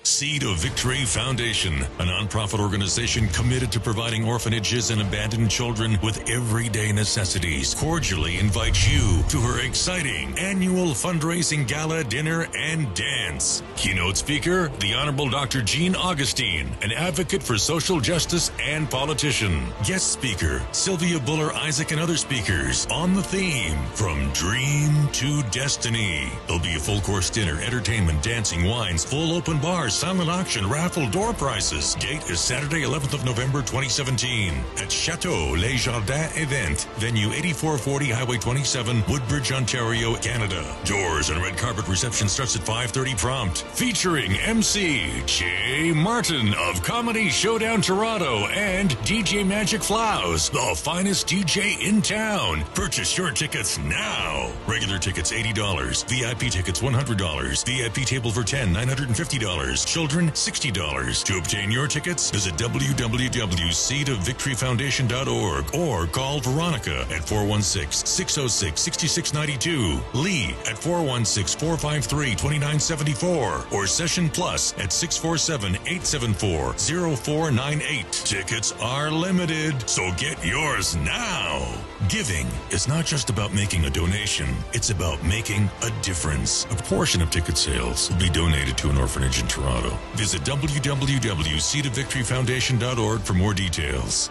Seed of Victory Foundation, a nonprofit organization committed to providing orphanages and abandoned children with everyday necessities, cordially invites you to her exciting annual fundraising gala, dinner, and dance. Keynote speaker, the Honorable Dr. Jean Augustine, an advocate for social justice and politician. Guest speaker, Sylvia Buller Isaac, and other speakers on the theme, From Dream to Destiny. There'll be a full-course dinner, entertainment, dancing, wines, full open bars, silent auction, raffle, door prizes. Date is Saturday, 11th of November, 2017 at Chateau Les Jardins Event, venue 8440 Highway 27, Woodbridge, Ontario, Canada. Doors and red carpet reception starts at 5:30 prompt. Featuring MC Jay Martin of Comedy Showdown Toronto and DJ Magic Flows, the finest DJ in town. Purchase your tickets now. Regular tickets $80, VIP tickets $100, VIP table for 10, $950. Children, $60. To obtain your tickets, visit www.seedofvictoryfoundation.org or call Veronica at 416-606-6692, Lee at 416-453-2974, or Session Plus at 647-874-0498. Tickets are limited, so get yours now. Giving is not just about making a donation, it's about making a difference. A portion of ticket sales will be donated to an orphanage in Toronto. Visit www.seedofvictoryfoundation.org for more details.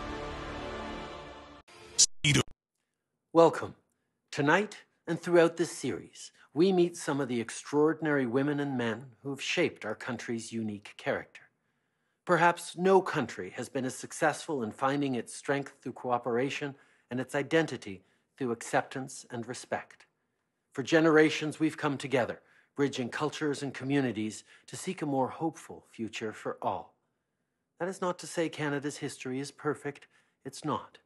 Welcome. Tonight and throughout this series, we meet some of the extraordinary women and men who have shaped our country's unique character. Perhaps no country has been as successful in finding its strength through cooperation and its identity through acceptance and respect. For generations, we've come together, bridging cultures and communities to seek a more hopeful future for all. That is not to say Canada's history is perfect. It's not.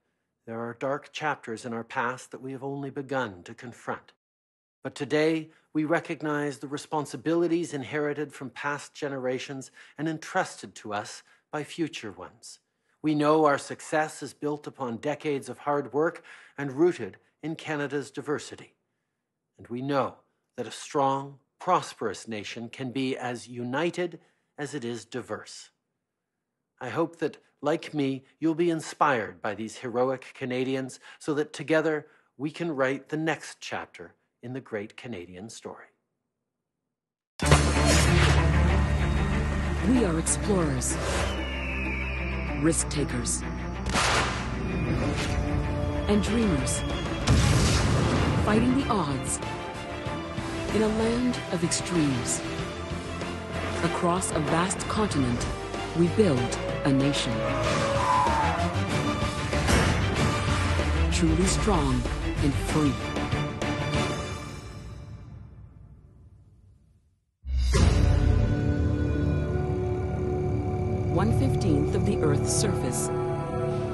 There are dark chapters in our past that we have only begun to confront. But today, we recognize the responsibilities inherited from past generations and entrusted to us by future ones. We know our success is built upon decades of hard work and rooted in Canada's diversity. And we know that a strong, prosperous nation can be as united as it is diverse. I hope that, like me, you'll be inspired by these heroic Canadians so that together we can write the next chapter in the great Canadian story. We are explorers, risk takers, and dreamers, fighting the odds in a land of extremes. Across a vast continent, we build a nation. Truly strong and free. One-15th of the Earth's surface,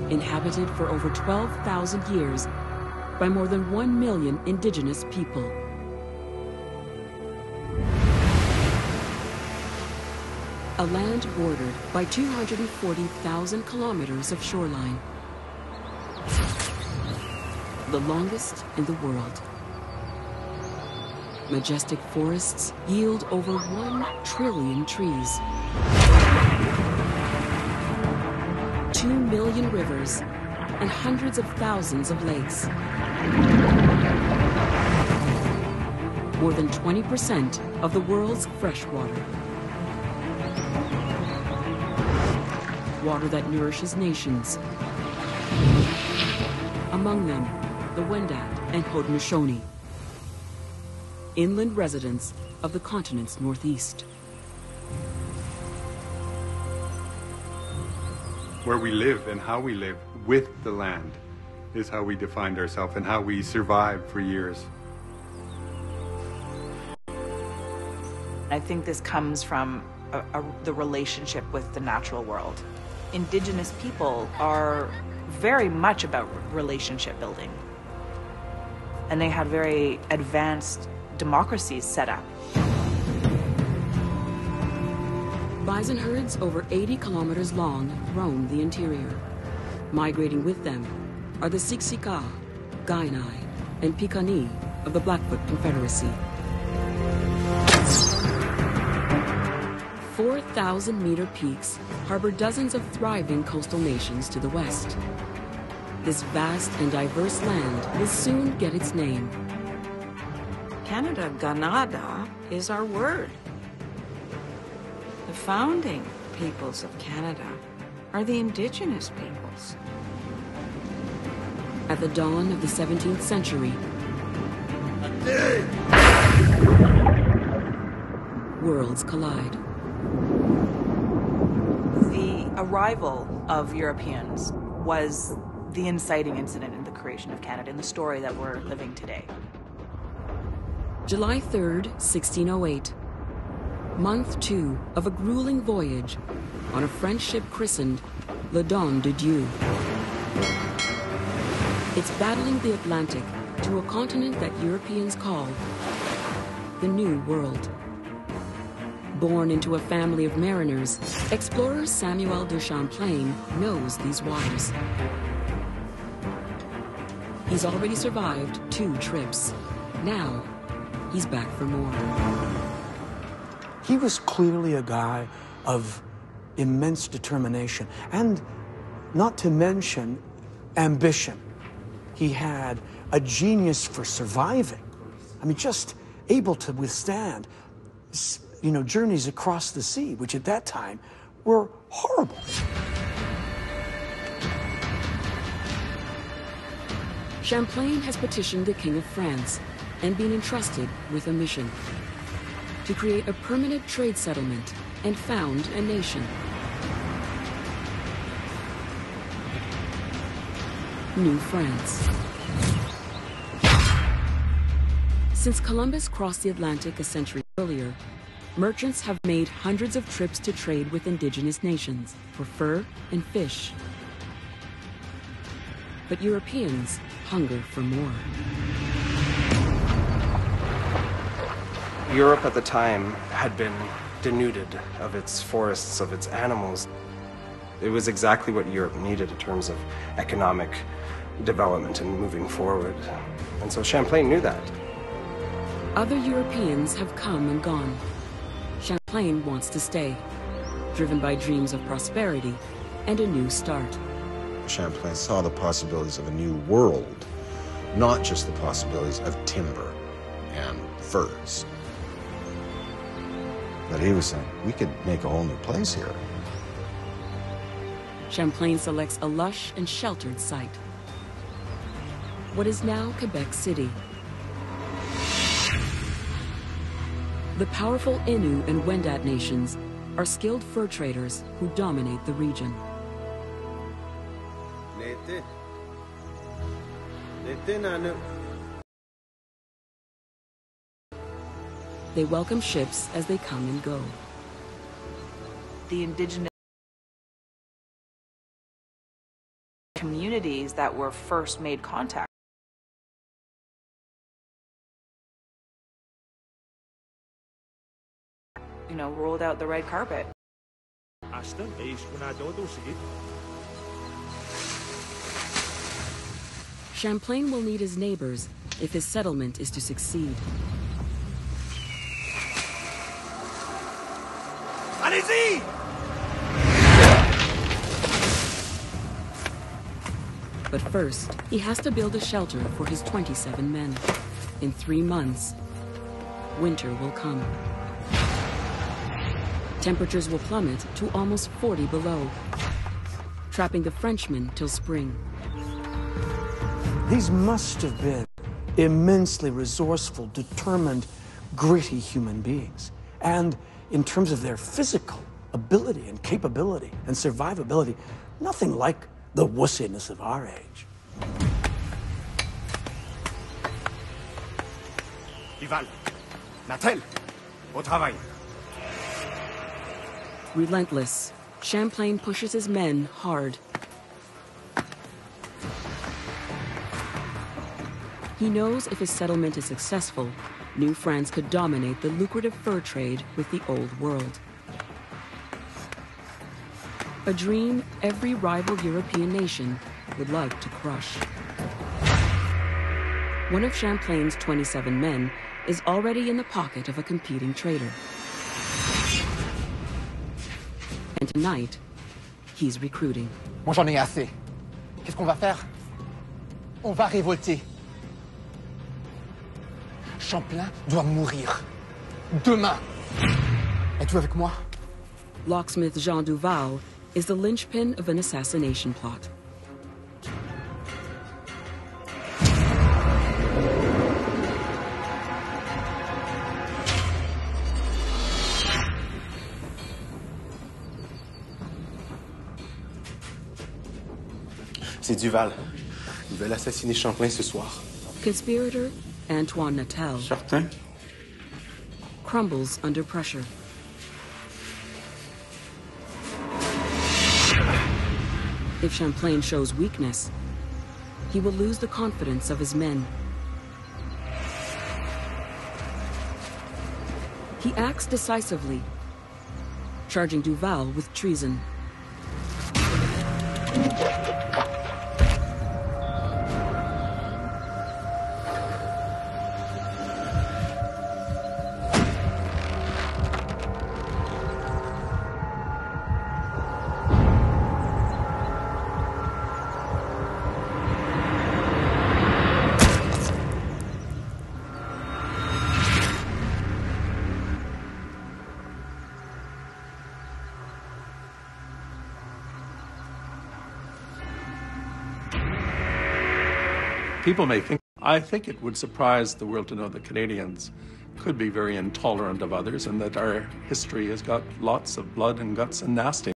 inhabited for over 12,000 years by more than 1 million indigenous people. A land bordered by 240,000 kilometers of shoreline. The longest in the world. Majestic forests yield over 1 trillion trees. 2 million rivers and hundreds of thousands of lakes. More than 20% of the world's fresh water. Water that nourishes nations. Among them, the Wendat and Haudenosaunee, inland residents of the continent's northeast. Where we live and how we live with the land is how we defined ourselves and how we survived for years. I think this comes from the relationship with the natural world. Indigenous people are very much about relationship building. And they had very advanced democracies set up. Bison herds over 80 kilometers long roam the interior. Migrating with them are the Siksika, Kainai, and Piikani of the Blackfoot Confederacy. 30,000-meter peaks harbor dozens of thriving coastal nations to the west. This vast and diverse land will soon get its name. Canada Ganada is our word. The founding peoples of Canada are the Indigenous peoples. At the dawn of the 17th century, worlds collide. The arrival of Europeans was the inciting incident in the creation of Canada, in the story that we're living today. July 3rd, 1608. Month 2 of a grueling voyage on a French ship christened Le Don de Dieu. It's battling the Atlantic to a continent that Europeans call the New World. Born into a family of mariners, explorer Samuel de Champlain knows these waters. He's already survived 2 trips. Now, he's back for more. He was clearly a guy of immense determination, and not to mention ambition. He had a genius for surviving. I mean, just able to withstand, journeys across the sea, which at that time were horrible. Champlain has petitioned the King of France and been entrusted with a mission: to create a permanent trade settlement and found a nation. New France. Since Columbus crossed the Atlantic a century earlier, merchants have made hundreds of trips to trade with indigenous nations for fur and fish. But Europeans hunger for more. Europe at the time had been denuded of its forests, of its animals. It was exactly what Europe needed in terms of economic development and moving forward. And so Champlain knew that. Other Europeans have come and gone. Champlain wants to stay, driven by dreams of prosperity and a new start. Champlain saw the possibilities of a new world, not just the possibilities of timber and furs. But he was saying, we could make a whole new place here. Champlain selects a lush and sheltered site. What is now Quebec City. The powerful Innu and Wendat nations are skilled fur traders who dominate the region. They welcome ships as they come and go. The indigenous communities that were first made contact. Rolled out the red carpet. Champlain will need his neighbors if his settlement is to succeed. Allez-y! But first, he has to build a shelter for his 27 men. In 3 months, winter will come. Temperatures will plummet to almost 40 below, trapping the Frenchmen till spring. These must have been immensely resourceful, determined, gritty human beings. And in terms of their physical ability and capability and survivability, nothing like the wussiness of our age. Ival, Natel, au travail. Relentless, Champlain pushes his men hard. He knows if his settlement is successful, New France could dominate the lucrative fur trade with the Old World. A dream every rival European nation would like to crush. One of Champlain's 27 men is already in the pocket of a competing trader. And tonight, he's recruiting. Moi, j'en ai assez. Qu'est-ce qu'on va faire? On va révolter. Champlain doit mourir. Demain. Êtes-vous avec moi? Locksmith Jean Duval is the linchpin of an assassination plot. C'est Duval. Ils veulent assassiner Champlain ce soir. Conspirator Antoine Natel Certain? crumbles under pressure. If Champlain shows weakness, he will lose the confidence of his men. He acts decisively, charging Duval with treason. People may think, I think it would surprise the world to know that Canadians could be very intolerant of others and that our history has got lots of blood and guts and nasty.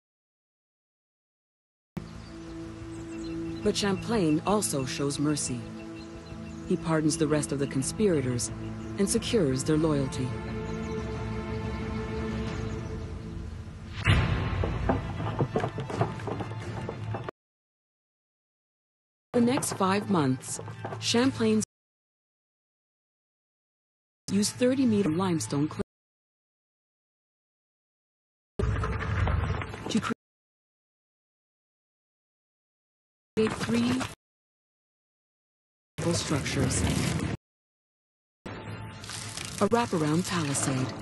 But Champlain also shows mercy. He pardons the rest of the conspirators and secures their loyalty. The next 5 months, Champlain's used 30-meter limestone cliff to create 3 structures: a wraparound palisade,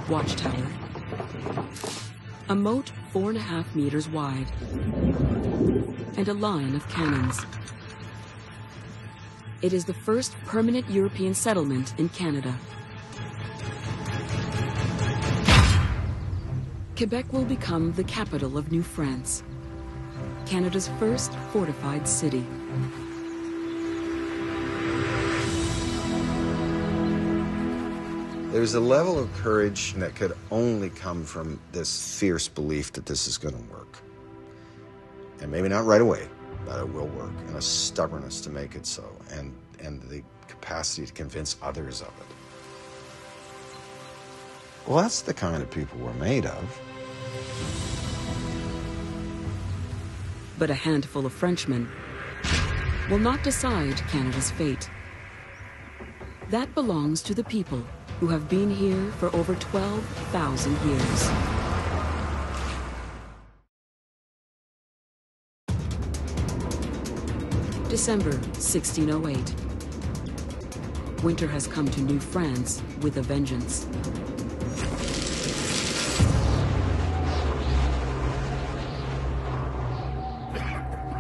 watchtower, a moat 4.5 meters wide, and a line of cannons. It is the first permanent European settlement in Canada. Quebec will become the capital of New France, Canada's first fortified city. There's a level of courage that could only come from this fierce belief that this is going to work. And maybe not right away, but it will work. And a stubbornness to make it so. And the capacity to convince others of it. Well, that's the kind of people we're made of. But a handful of Frenchmen will not decide Canada's fate. That belongs to the people who have been here for over 12,000 years. December 1608. Winter has come to New France with a vengeance.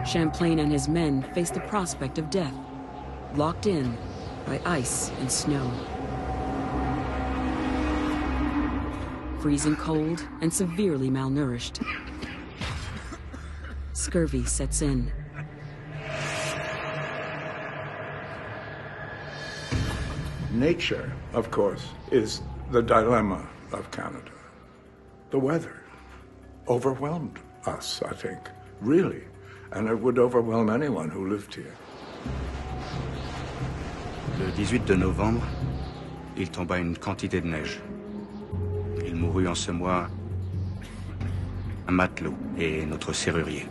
Champlain and his men face the prospect of death, locked in by ice and snow. Freezing cold and severely malnourished. Scurvy sets in. Nature, of course, is the dilemma of Canada. The weather overwhelmed us, I think, really. And it would overwhelm anyone who lived here. Le 18 de novembre, il tomba une quantité de neige. Il mourut en ce mois un matelot et notre serrurier.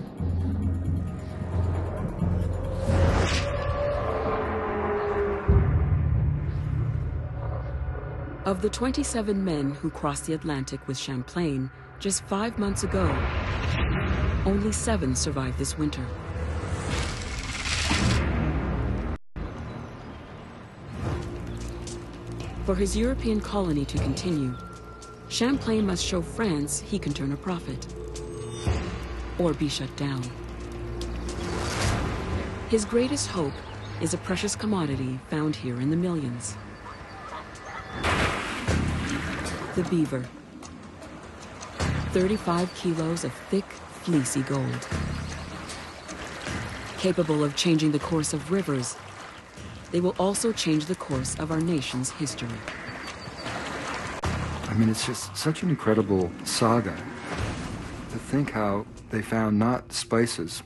Of the 27 men who crossed the Atlantic with Champlain just 5 months ago, only 7 survived this winter. For his European colony to continue, Champlain must show France he can turn a profit, or be shut down. His greatest hope is a precious commodity found here in the millions: the beaver. 35 kilos of thick, fleecy gold. Capable of changing the course of rivers, they will also change the course of our nation's history. I mean, it's just such an incredible saga to think how they found not spices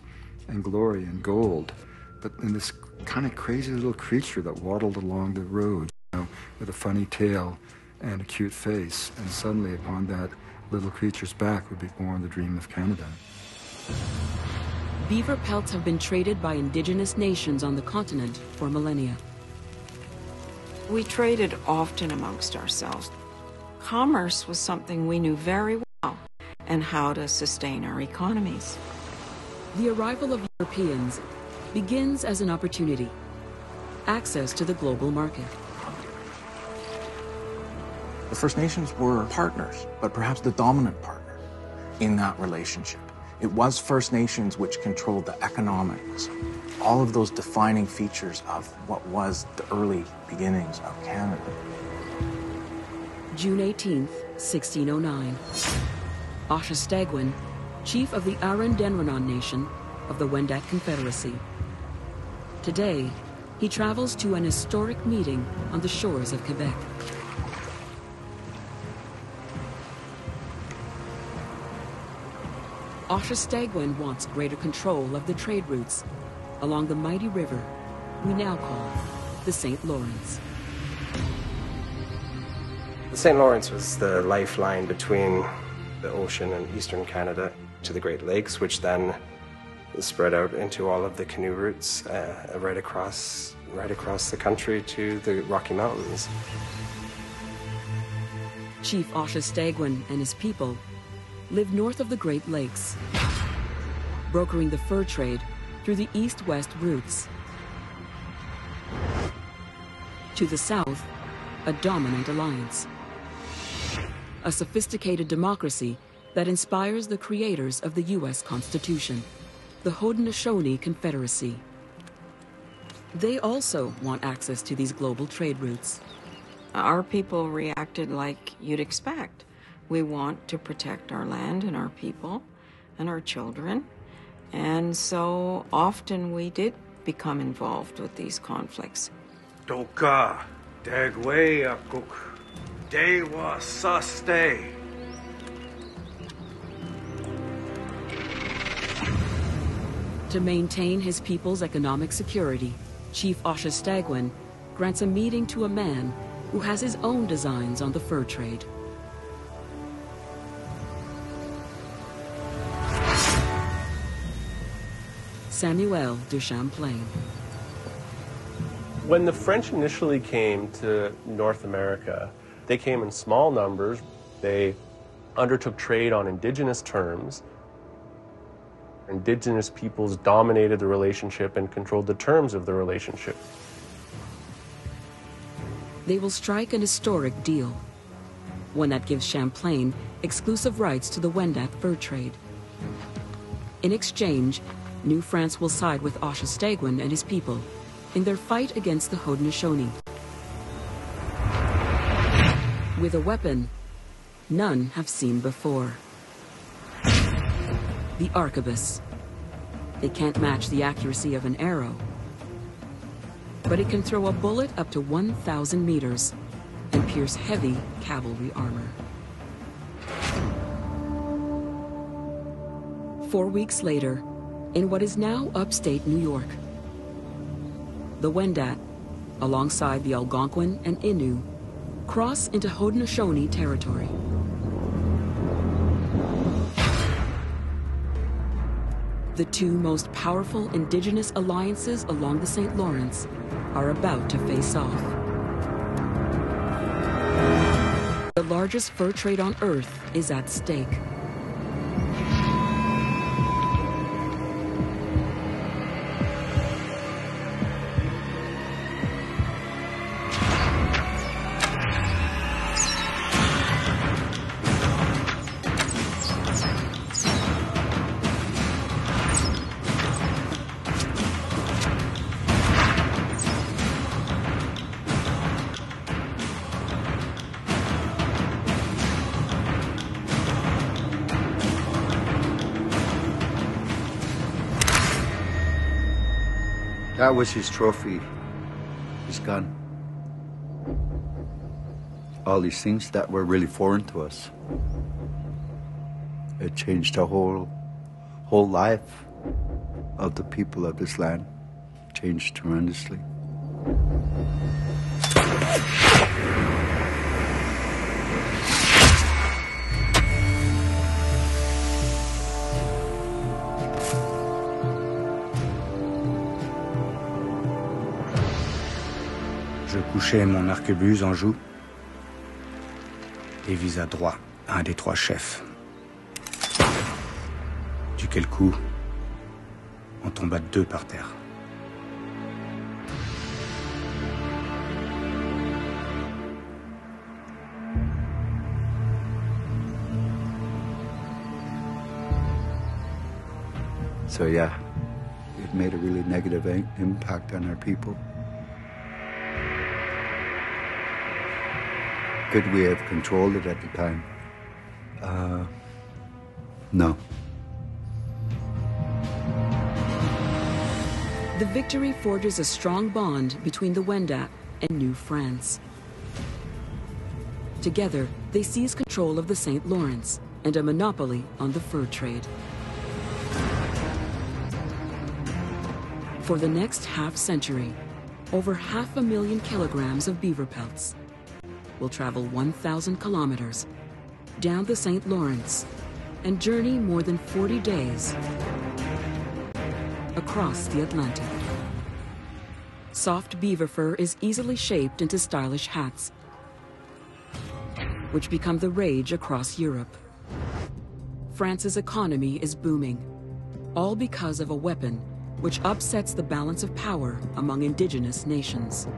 and glory and gold, but in this kind of crazy little creature that waddled along the road, you know, with a funny tail and a cute face, and suddenly upon that little creature's back would be born the dream of Canada. Beaver pelts have been traded by indigenous nations on the continent for millennia. We traded often amongst ourselves. Commerce was something we knew very well, and how to sustain our economies. The arrival of Europeans begins as an opportunity: access to the global market. The First Nations were partners, but perhaps the dominant partner in that relationship. It was First Nations which controlled the economics, all of those defining features of what was the early beginnings of Canada. June 18th, 1609. Ashistagwan, chief of the Arandenranon Nation of the Wendat Confederacy. Today, he travels to an historic meeting on the shores of Quebec. Ashistagwan wants greater control of the trade routes along the mighty river we now call the St. Lawrence. The St. Lawrence was the lifeline between the ocean and eastern Canada to the Great Lakes, which then spread out into all of the canoe routes right across the country to the Rocky Mountains. Chief Ashistagwan and his people live north of the Great Lakes, brokering the fur trade through the east-west routes. To the south, a dominant alliance. A sophisticated democracy that inspires the creators of the U.S. Constitution, the Haudenosaunee Confederacy. They also want access to these global trade routes. Our people reacted like you'd expect. We want to protect our land and our people and our children. And so often we did become involved with these conflicts. Doka, Dagwe Akuk, Dewa Saste. To maintain his people's economic security, Chief Ashistagwan grants a meeting to a man who has his own designs on the fur trade. Samuel de Champlain. When the French initially came to North America, they came in small numbers. They undertook trade on indigenous terms. Indigenous peoples dominated the relationship and controlled the terms of the relationship. They will strike an historic deal, one that gives Champlain exclusive rights to the Wendat fur trade. In exchange, New France will side with Ashistagwan and his people in their fight against the Haudenosaunee. With a weapon none have seen before. The arquebus. It can't match the accuracy of an arrow, but it can throw a bullet up to 1,000 meters and pierce heavy cavalry armor. 4 weeks later, in what is now upstate New York, the Wendat, alongside the Algonquin and Innu, cross into Haudenosaunee territory. The two most powerful indigenous alliances along the St. Lawrence are about to face off. The largest fur trade on Earth is at stake. That was his trophy, his gun. All these things that were really foreign to us. It changed the whole life of the people of this land. Changed tremendously. Je couchais mon arquebuse en joue et visa droit un des 3 chefs. Duquel coup, on tomba 2 par terre. So yeah, it made a really negative impact on our people. Could we have controlled it at the time? No. The victory forges a strong bond between the Wendat and New France. Together, they seize control of the St. Lawrence and a monopoly on the fur trade. For the next half-century, over 500,000 kilograms of beaver pelts will travel 1,000 kilometers down the St. Lawrence and journey more than 40 days across the Atlantic. Soft beaver fur is easily shaped into stylish hats, which become the rage across Europe. France's economy is booming, all because of a weapon which upsets the balance of power among indigenous nations.